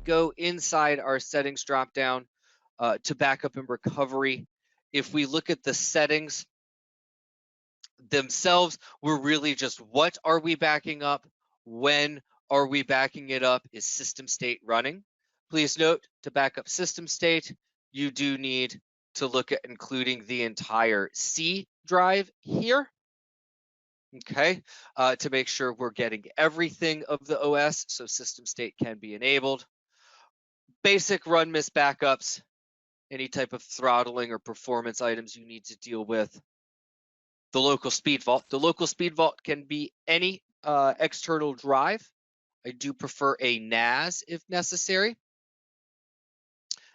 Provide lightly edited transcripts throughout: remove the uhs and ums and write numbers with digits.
go inside our settings dropdown to backup and recovery, if we look at the settings themselves, we're really just what are we backing up? When are we backing it up? Is system state running? Please note, to back up system state, you do need to look at including the entire C drive here, okay, to make sure we're getting everything of the OS so system state can be enabled. Basic run miss backups, any type of throttling or performance items you need to deal with. The local speed vault. The local speed vault can be any external drive. I do prefer a NAS if necessary.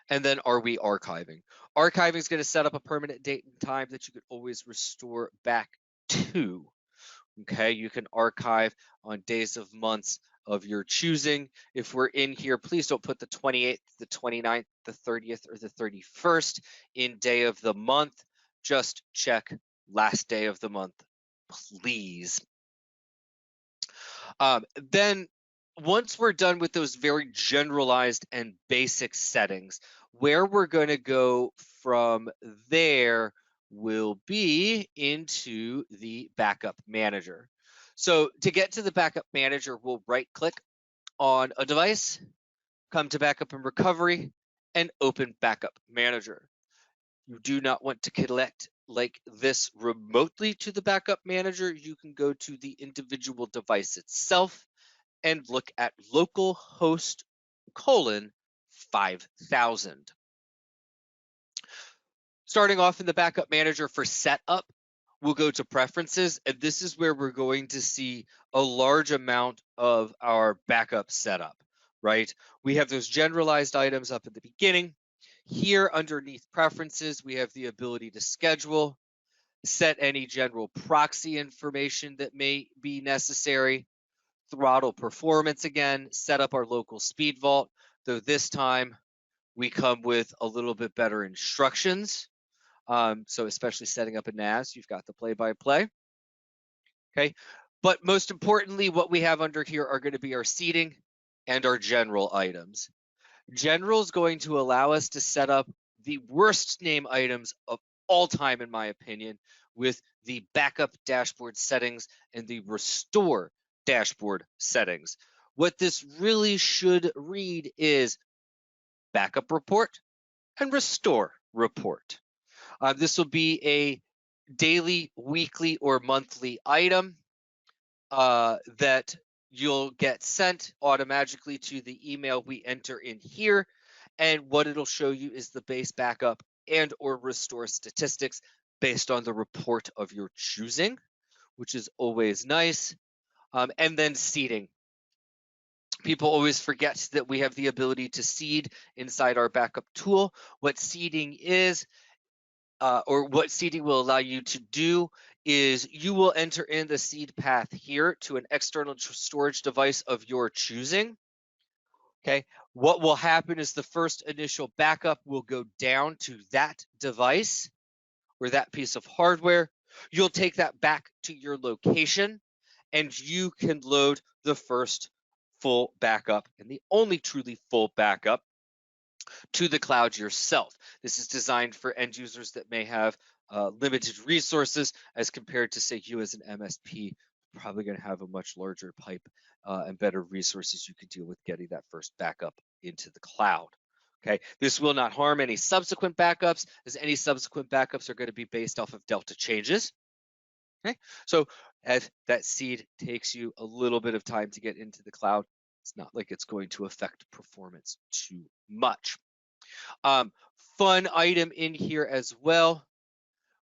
And then are we archiving? Archiving is going to set up a permanent date and time that you could always restore back to. Okay, you can archive on days of months of your choosing. If we're in here, please don't put the 28th, the 29th, the 30th, or the 31st in day of the month. Just check last day of the month, please. Then once we're done with those very generalized and basic settings, where we're going to go from there will be into the backup manager. So to get to the backup manager, we'll right click on a device, come to backup and recovery, and open backup manager. You do not want to connect like this remotely to the backup manager. You can go to the individual device itself and look at localhost :5000. Starting off in the backup manager for setup, we'll go to preferences, and this is where we're going to see a large amount of our backup setup, right? We have those generalized items up at the beginning. Here underneath preferences, we have the ability to schedule, set any general proxy information that may be necessary, throttle performance again, set up our local speed vault, though this time we come with a little bit better instructions. So especially setting up a NAS, you've got the play-by-play. Okay, but most importantly, what we have under here are going to be our seating and our general items. General is going to allow us to set up the worst name items of all time, in my opinion, with the backup dashboard settings and the restore dashboard settings. What this really should read is backup report and restore report. This will be a daily, weekly, or monthly item that you'll get sent automatically to the email we enter in here. And what it'll show you is the base backup and or restore statistics based on the report of your choosing, which is always nice. And then seeding. People always forget that we have the ability to seed inside our backup tool. What seeding is, or what seeding will allow you to do, is you will enter in the seed path here to an external storage device of your choosing. Okay, what will happen is the first initial backup will go down to that device or that piece of hardware. You'll take that back to your location and you can load the first full backup and the only truly full backup to the cloud yourself. This is designed for end users that may have limited resources as compared to, say, you as an MSP, probably going to have a much larger pipe and better resources you can deal with getting that first backup into the cloud. Okay, this will not harm any subsequent backups, as any subsequent backups are going to be based off of Delta changes. Okay, so as that seed takes you a little bit of time to get into the cloud, it's not like it's going to affect performance too much. Fun item in here as well.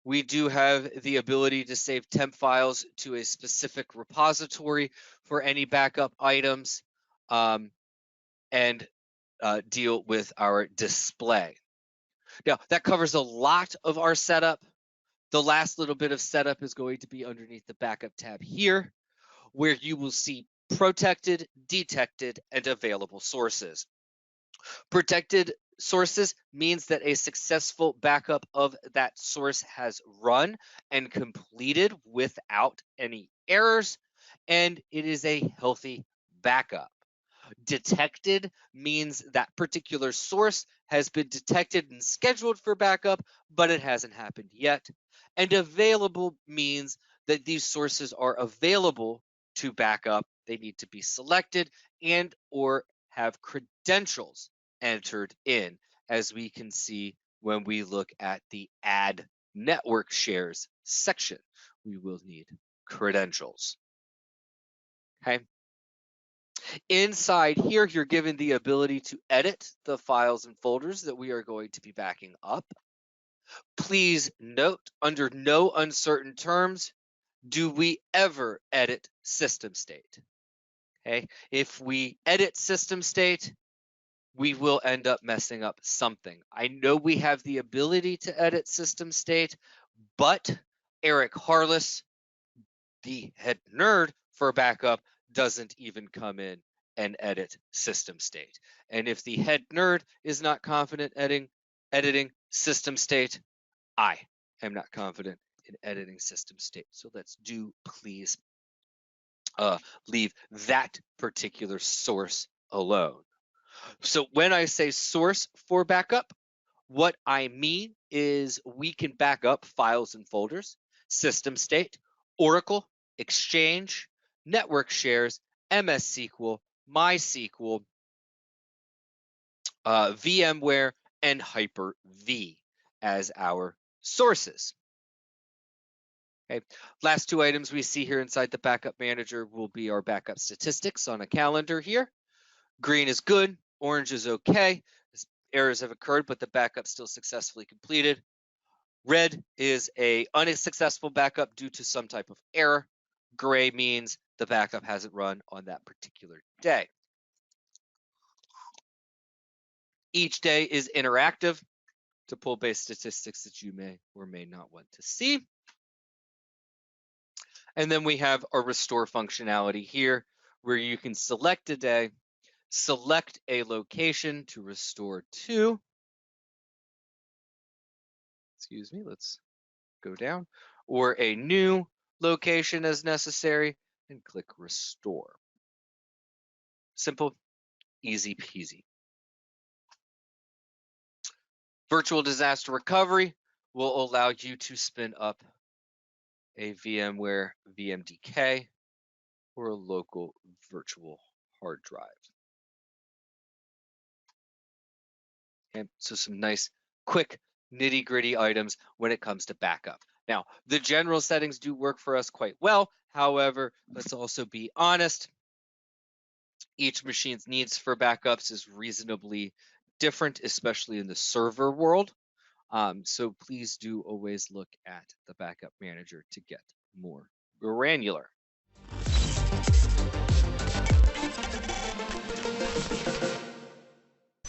We do have the ability to save temp files to a specific repository for any backup items and deal with our display. Now, that covers a lot of our setup. The last little bit of setup is going to be underneath the backup tab here, where you will see protected, detected, and available sources. Protected sources means that a successful backup of that source has run and completed without any errors, and it is a healthy backup. Detected means that particular source has been detected and scheduled for backup, but it hasn't happened yet. And available means that these sources are available to backup. They need to be selected and or have credentials entered in, as we can see when we look at the Add Network Shares section. We will need credentials. Okay. Inside here, you're given the ability to edit the files and folders that we are going to be backing up. Please note, under no uncertain terms, do we ever edit system state? Okay, if we edit system state, we will end up messing up something. I know we have the ability to edit system state, but Eric Harless, the head nerd for backup, doesn't even come in and edit system state. And if the head nerd is not confident editing system state, I am not confident in editing system state. So let's please leave that particular source alone. So when I say source for backup, what I mean is we can back up files and folders, system state, Oracle, Exchange, network shares, MS SQL, MySQL, VMware, and Hyper-V as our sources. Okay. Last two items we see here inside the backup manager will be our backup statistics on a calendar here. Green is good, orange is okay. Errors have occurred, but the backup still successfully completed. Red is a unsuccessful backup due to some type of error. Gray means the backup hasn't run on that particular day. Each day is interactive to pull base statistics that you may or may not want to see. And then we have a restore functionality here where you can select a day, select a location to restore to. Excuse me, let's go down, or a new location as necessary, and click restore. Simple, easy peasy. Virtual disaster recovery will allow you to spin up a VMware VMDK or a local virtual hard drive. Okay, so some nice, quick, nitty-gritty items when it comes to backup. Now, the general settings do work for us quite well. However, let's also be honest. Each machine's needs for backups is reasonably different, especially in the server world. So please do always look at the backup manager to get more granular.